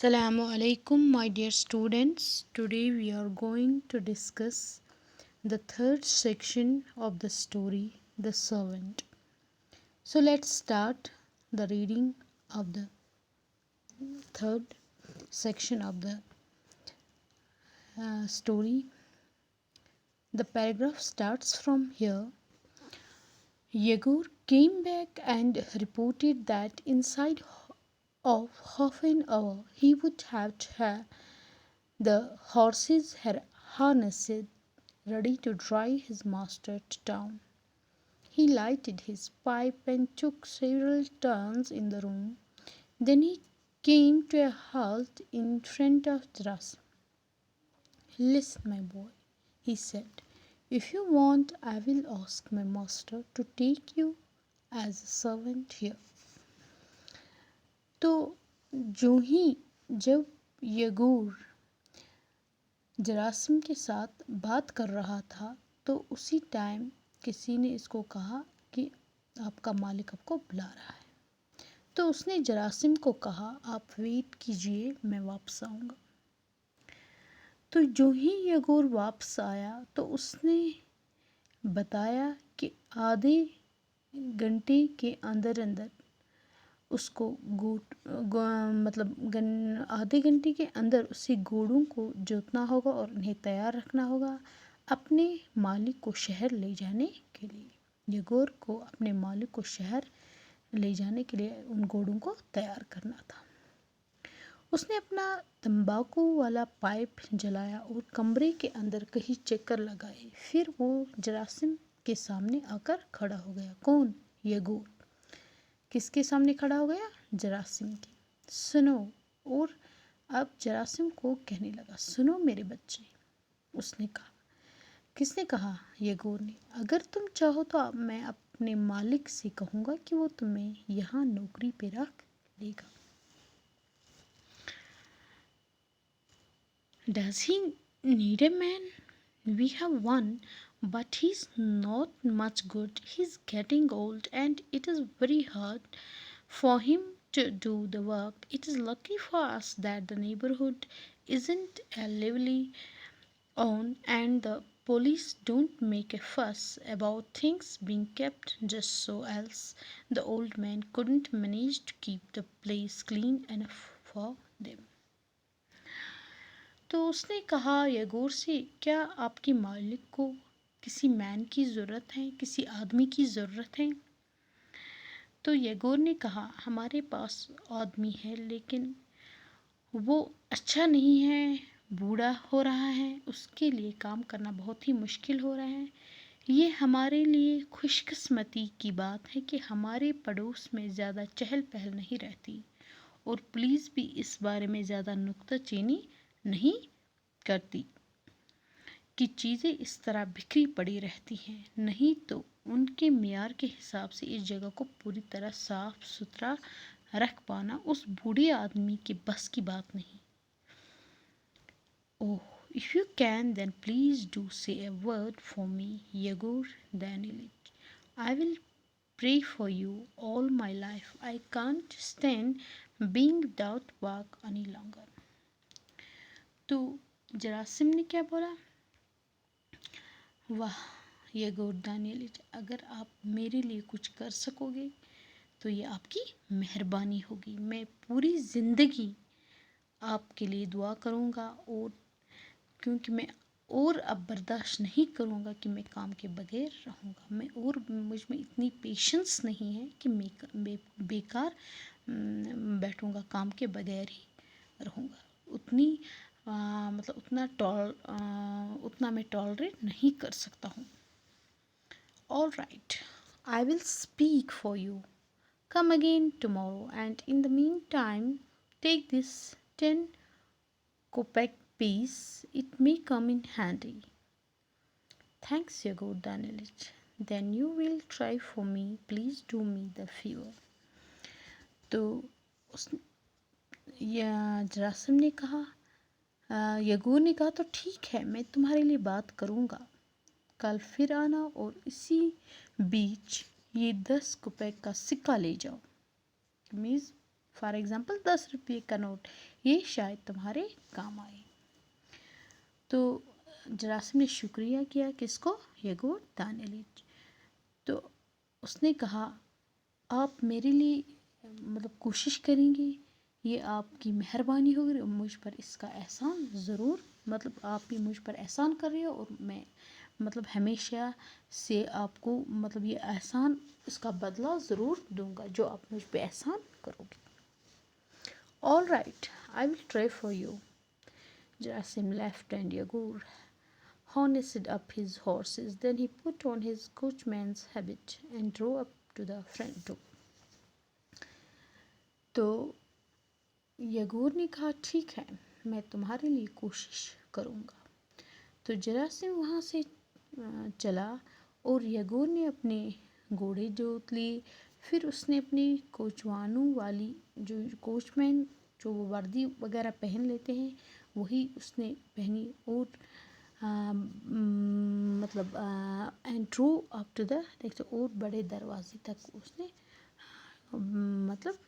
Assalamu alaikum, my dear students. Today we are going to discuss the third section of the story, The Servant. So let's start the reading of the third section of the story. The paragraph starts from here. Yegor came back and reported that inside of half an hour he would have the horses harnessed, ready to drive his master to town. He lighted his pipe and took several turns in the room. Then he came to a halt in front of Dras. "Listen, my boy," he said. "If you want, I will ask my master to take you as a servant here." तो जब यगूर जरासिम के साथ बात कर रहा था तो उसी टाइम किसी ने इसको कहा कि आपका मालिक आपको बुला रहा है। तो उसने जरासिम को कहा, आप वेट कीजिए, मैं वापस आऊँगा। तो जो ही यगोर वापस आया तो उसने बताया कि आधे घंटे के अंदर अंदर उसको आधे घंटे के अंदर उसे घोड़ों को जोतना होगा और उन्हें तैयार रखना होगा अपने मालिक को शहर ले जाने के लिए। यगोर को अपने मालिक को शहर ले जाने के लिए उन घोड़ों को तैयार करना था। उसने अपना तंबाकू वाला पाइप जलाया और कमरे के अंदर कहीं चक्कर लगाए। फिर वो जरासिम के सामने आकर खड़ा हो गया। कौन? यगोर। किसके सामने खड़ा हो गया? जरासिम के। सुनो। और अब जरासिम को कहने लगा, सुनो मेरे बच्चे, उसने कहा। किसने कहा? यगोर ने। अगर तुम चाहो तो मैं अपने मालिक से कहूँगा कि वो तुम्हें यहाँ नौकरी पे रख लेगा। Does he need a man? We have one, but he's not much good. He's getting old and it is very hard for him to do the work. It is lucky for us that the neighborhood isn't a lively one and the police don't make a fuss about things being kept just so, else the old man couldn't manage to keep the place clean enough for them. तो उसने कहा यगोर से, क्या आपके मालिक को किसी man की ज़रूरत है, किसी आदमी की ज़रूरत है? तो यगोर ने कहा, हमारे पास आदमी है लेकिन वो अच्छा नहीं है, बूढ़ा हो रहा है, उसके लिए काम करना बहुत ही मुश्किल हो रहा है। ये हमारे लिए खुशकिस्मती की बात है कि हमारे पड़ोस में ज़्यादा चहल पहल नहीं रहती और पुलिस भी इस बारे में ज़्यादा नुक्ताचीनी नहीं करती कि चीज़ें इस तरह बिखरी पड़ी रहती हैं। नहीं तो उनके मियार के हिसाब से इस जगह को पूरी तरह साफ सुथरा रख पाना उस बूढ़े आदमी के बस की बात नहीं। Oh, if you can then please do say a word for me, Yegor Danielich. I will pray for you all my life. I can't stand being without work any longer. तो जरासिम ने क्या बोला? वाह यगोर दानिएलिच, अगर आप मेरे लिए कुछ कर सकोगे तो ये आपकी मेहरबानी होगी। मैं पूरी ज़िंदगी आपके लिए दुआ करूँगा और क्योंकि मैं और अब बर्दाश्त नहीं करूँगा कि मैं काम के बगैर रहूँगा। मुझ में इतनी पेशेंस नहीं है कि मैं बेकार बैठूँगा, काम के बगैर ही रहूँगा। उतना मैं टॉलरेट नहीं कर सकता हूँ। All right, I will speak for you. Come again tomorrow, and in the meantime, take this 10 kopeck piece. It may come in handy. Thanks, Yegor Danilich. Then you will try for me. Please do me the favor. तो जरासिम ने कहा, यगोर ने कहा, तो ठीक है, मैं तुम्हारे लिए बात करूँगा। कल फिर आना और इसी बीच ये 10 रुपए का सिक्का ले जाओ। मीन्स फॉर एग्ज़ाम्पल 10 रुपये का नोट, ये शायद तुम्हारे काम आए। तो जरासिम ने शुक्रिया किया किसको? येगोर दानिएलिच। तो उसने कहा आप मेरे लिए मतलब कोशिश करेंगे, ये आपकी मेहरबानी होगी और मुझ पर इसका एहसान ज़रूर, मतलब आप भी मुझ पर एहसान कर रहे हो और मैं मतलब हमेशा से आपको मतलब ये एहसान, इसका बदला ज़रूर दूंगा जो आप मुझ पे एहसान करोगे। All right, I will try for you. Jarasim left and Yegur harnessed up his horses. Then he put on his coachman's habit and drove up to the front door. तो यगूर ने कहा ठीक है, मैं तुम्हारे लिए कोशिश करूँगा। तो जरासिम वहाँ से चला और यगूर ने अपने घोड़े जोत लिए। फिर उसने अपनी कोचवानों वाली जो कोचमैन जो वो वर्दी वगैरह पहन लेते हैं वही उसने पहनी और मतलब and draw up to the देखते और बड़े दरवाजे तक उसने मतलब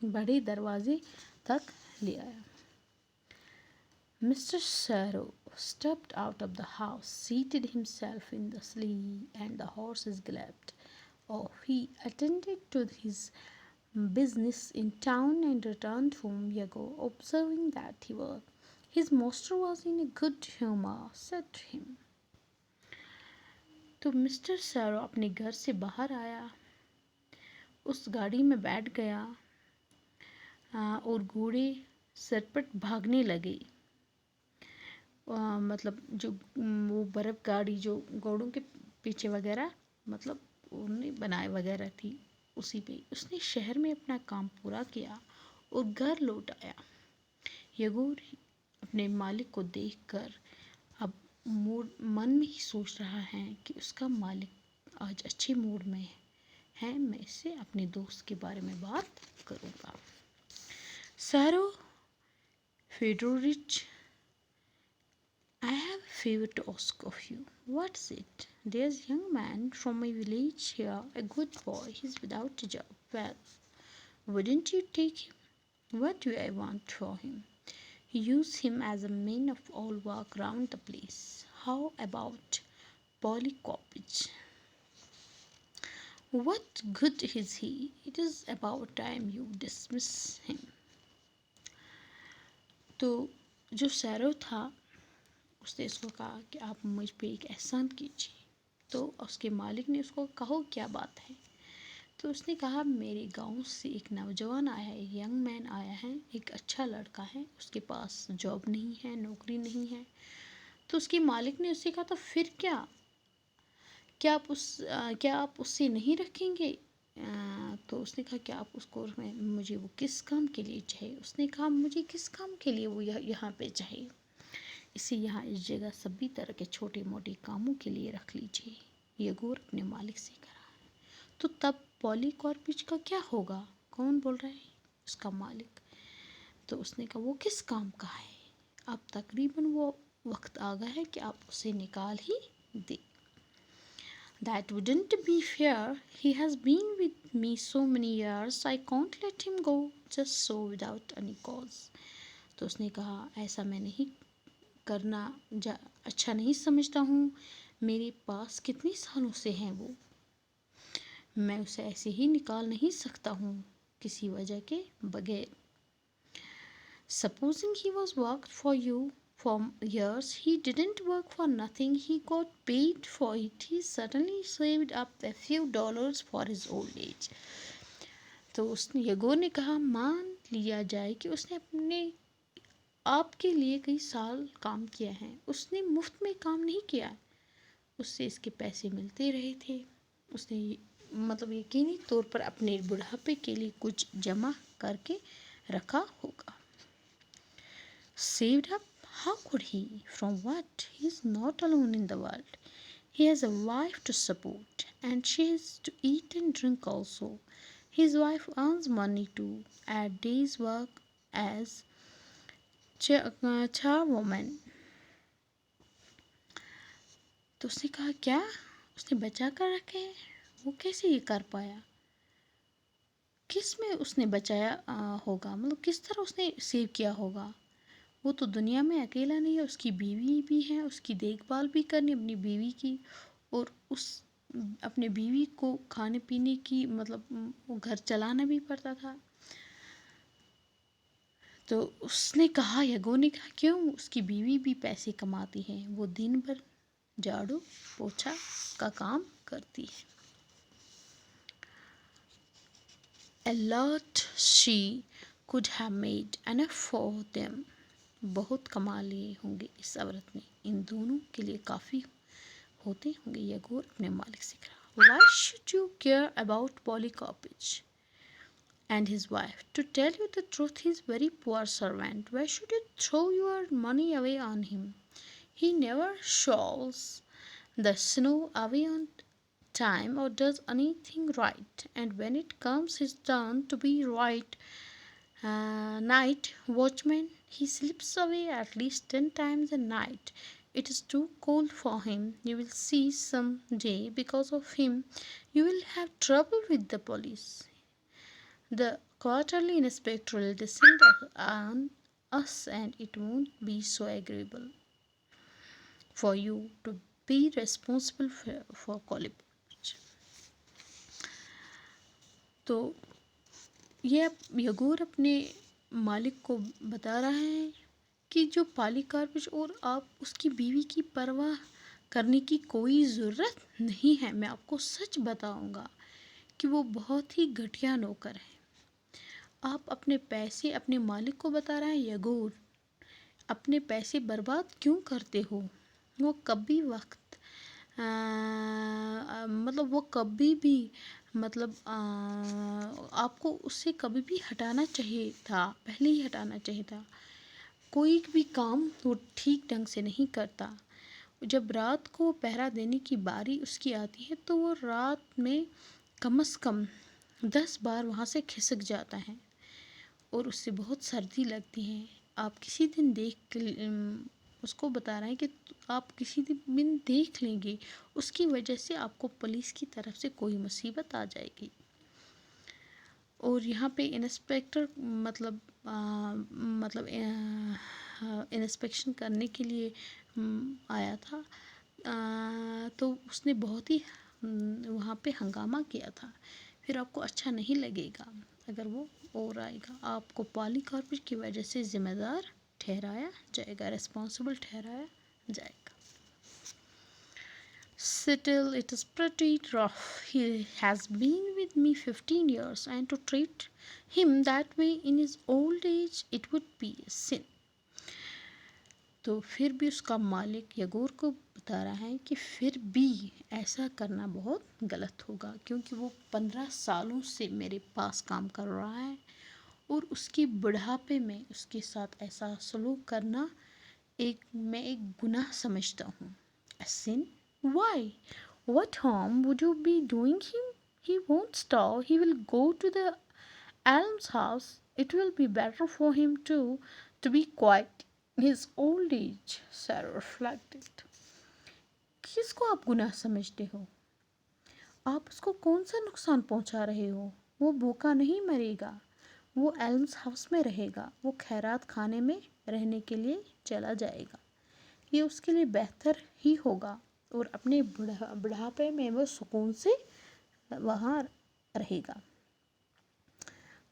बड़े दरवाजे तक ले आया। Mr. Sarrow stepped out of the house, seated himself in the sleigh, and the horses galloped off. He attended to his business in town and returned home. Yago, observing that his master was in a good humor, said to him. तो mister serow अपने घर से बाहर आया, उस गाड़ी में बैठ गया और घोड़े सरपट भागने लगे। मतलब जो वो बर्फ़ गाड़ी जो घोड़ों के पीछे वगैरह मतलब उन्होंने बनाए वगैरह थी, उसी पे उसने शहर में अपना काम पूरा किया और घर लौट आया। यगूर अपने मालिक को देखकर अब मूड मन में ही सोच रहा है कि उसका मालिक आज अच्छे मूड में है, मैं इससे अपने दोस्त के बारे में बात करूँगा। सारो फेडोरिच, I have a favor to ask of you. What's it? There's a young man from my village here, a good boy. He's without a job. Well, wouldn't you take him? What do I want for him? Use him as a man of all work round the place. How about Polly Coppage? What good is he? It is about time you dismiss him. तो जो serow था उसने इसको कहा कि आप मुझ पे एक एहसान कीजिए। तो उसके मालिक ने उसको कहो क्या बात है। तो उसने कहा मेरे गांव से एक नौजवान आया है, एक यंग मैन आया है, एक अच्छा लड़का है, उसके पास जॉब नहीं है, नौकरी नहीं है। तो उसके मालिक ने उससे कहा तो फिर क्या आप उससे नहीं रखेंगे? तो उसने कहा क्या आप उसको मुझे वो किस काम के लिए चाहिए? उसने कहा मुझे किस काम के लिए वो यहाँ पे चाहिए, इसे यहाँ इस जगह सभी तरह के छोटे मोटे कामों के लिए रख लीजिए। येगोर अपने मालिक से कहा। तो तब पॉली कॉर्पिच का क्या होगा? कौन बोल रहा है? उसका मालिक। तो उसने कहा वो किस काम का है? अब तकरीबन वो वक्त आ गया है कि आप उसे निकाल ही दे। That wouldn't be fair. He has been with me so many years. I can't let him go just so without any cause. तो उसने कहा ऐसा मैं नहीं करना अच्छा नहीं समझता हूँ। मेरे पास कितने सालों से हैं वो, मैं उसे ऐसे ही निकाल नहीं सकता हूँ किसी वजह के बगैर। Supposing he was worked for you for years, he didn't work for nothing, he got paid for it, he certainly saved up a few dollars for his old age. तो उसने येगोर ने कहा मान लिया जाए कि उसने अपने आपके लिए कई साल काम किया है, उसने मुफ्त में काम नहीं किया, उससे इसके पैसे मिलते रहे थे, उसने मतलब यकीनी तौर पर अपने बुढ़ापे के लिए कुछ जमा करके रखा होगा। Saved up? How could he? From what? He is not alone in the world. He has a wife to support, and she has to eat and drink also. His wife earns money to add day's work as charwoman. तो उसने कहा क्या उसने बचा कर रखे हैं? वो कैसे ये कर पाया? किस में उसने बचाया होगा, मतलब किस तरह उसने सेव किया होगा। वो तो दुनिया में अकेला नहीं है, उसकी बीवी भी है, उसकी देखभाल भी करनी अपनी बीवी की, और उस अपने बीवी को खाने पीने की मतलब वो घर चलाना भी पड़ता था। तो उसने कहा, यगो ने कहा, क्यों, उसकी बीवी भी पैसे कमाती है, वो दिन भर झाड़ू पोछा का काम करती है। A lot she could have made enough for them. बहुत कमा लिए होंगे इस औरत ने, इन दोनों के लिए काफ़ी होते होंगे। यगोर अपने मालिक से कहा, Why should you care about Polycarpich and his wife? To tell you the truth, he is very poor servant. Why should you throw your money away on him? He never shows the snow away on time or does anything right. And when it comes his turn to be right night watchman, he slips away at least 10 times a night. It is too cold for him. You will see some day because of him you will have trouble with the police. The quarterly inspector will descend on us, and it won't be so agreeable for you to be responsible for college. तो ये यगोर अपने मालिक को बता रहा है कि जो पॉलीकार्पिस और आप उसकी बीवी की परवाह करने की कोई ज़रूरत नहीं है। मैं आपको सच बताऊंगा कि वो बहुत ही घटिया नौकर है। आप अपने पैसे अपने मालिक को बता रहे हैं, यगोर अपने पैसे बर्बाद क्यों करते हो। वो कभी वक्त मतलब वो कभी भी मतलब आपको उससे कभी भी हटाना चाहिए था, पहले ही हटाना चाहिए था। कोई भी काम वो ठीक ढंग से नहीं करता। जब रात को पहरा देने की बारी उसकी आती है तो वो रात में कम से कम 10 बार वहाँ से खिसक जाता है और उससे बहुत सर्दी लगती है। आप किसी दिन उसको बता रहे हैं कि आप किसी दिन देख लेंगे, उसकी वजह से आपको पुलिस की तरफ से कोई मुसीबत आ जाएगी। और यहाँ पे इंस्पेक्टर मतलब इंस्पेक्शन करने के लिए आया था। तो उसने बहुत ही वहाँ पे हंगामा किया था। फिर आपको अच्छा नहीं लगेगा अगर वो और आएगा, आपको पॉलीकार्पिस की वजह से ज़िम्मेदार ठहराया जाएगा, रिस्पॉन्सिबल ठहराया जाएगा। Still, it is pretty rough. He has been with me 15 years, and to treat him that way in his old age, it would be a sin. तो फिर भी उसका मालिक यगोर को बता रहा है कि फिर भी ऐसा करना बहुत गलत होगा, क्योंकि वो 15 सालों से मेरे पास काम कर रहा है और उसकी बुढ़ापे में उसके साथ ऐसा सलूक करना मैं एक गुनाह समझता हूँ। A sin? Why? What harm would you be doing him? He won't starve. He will go to the almshouse. It will be better for him too to be quiet in his old age. Sarah reflected. किसको आप गुनाह समझते हो? आप उसको कौन सा नुकसान पहुंचा रहे हो? वो भूखा नहीं मरेगा, वो एल्म्स हाउस में रहेगा, वो खैरात खाने में रहने के लिए चला जाएगा। ये उसके लिए बेहतर ही होगा और अपने बुढ़ापे में वो सुकून से वहाँ रहेगा।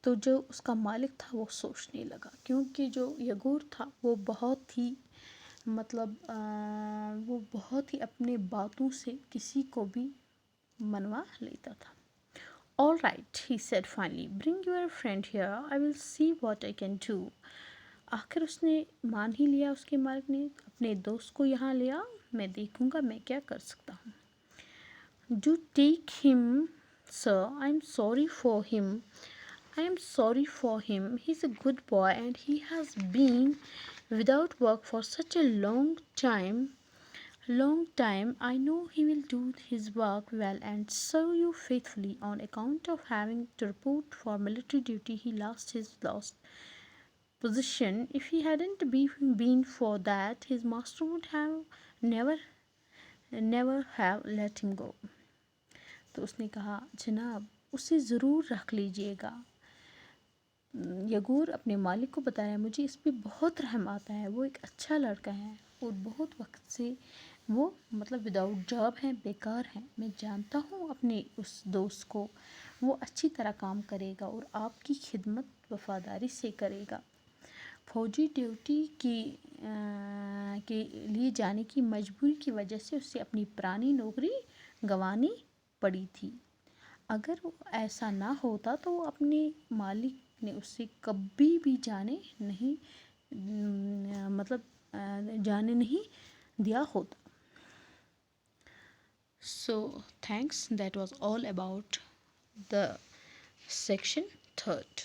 तो जो उसका मालिक था वो सोचने लगा, क्योंकि जो यगोर था वो बहुत ही मतलब वो बहुत ही अपने बातों से किसी को भी मनवा लेता था। All right, he said finally, bring your friend here. I will see what I can do. आखिर उसने मान ही लिया, उसके मालिक ने, अपने दोस्त को यहाँ ले आओ, मैं देखूँगा मैं क्या कर सकता हूँ। Do take him, sir. I am sorry for him. I am sorry for him. He's a good boy and he has been without work for such a long time. I know he will do his work well and serve you faithfully. On account of having to report for military duty, he lost his last position. If he hadn't been for that, his master would have never have let him go. तो उसने कहा, जनाब उसे ज़रूर रख लीजिएगा, यगूर अपने मालिक को बताया, मुझे इस पे बहुत रहम आता है, वो एक अच्छा लड़का है और बहुत वक्त से वो मतलब विदाउट जॉब है, बेकार है। मैं जानता हूँ अपने उस दोस्त को, वो अच्छी तरह काम करेगा और आपकी खिदमत वफादारी से करेगा। फौजी ड्यूटी के लिए जाने की मजबूरी की वजह से उसे अपनी पुरानी नौकरी गंवानी पड़ी थी। अगर वो ऐसा ना होता तो वो अपने मालिक ने उसे कभी भी जाने नहीं दिया होता। So thanks, that was all about the section third.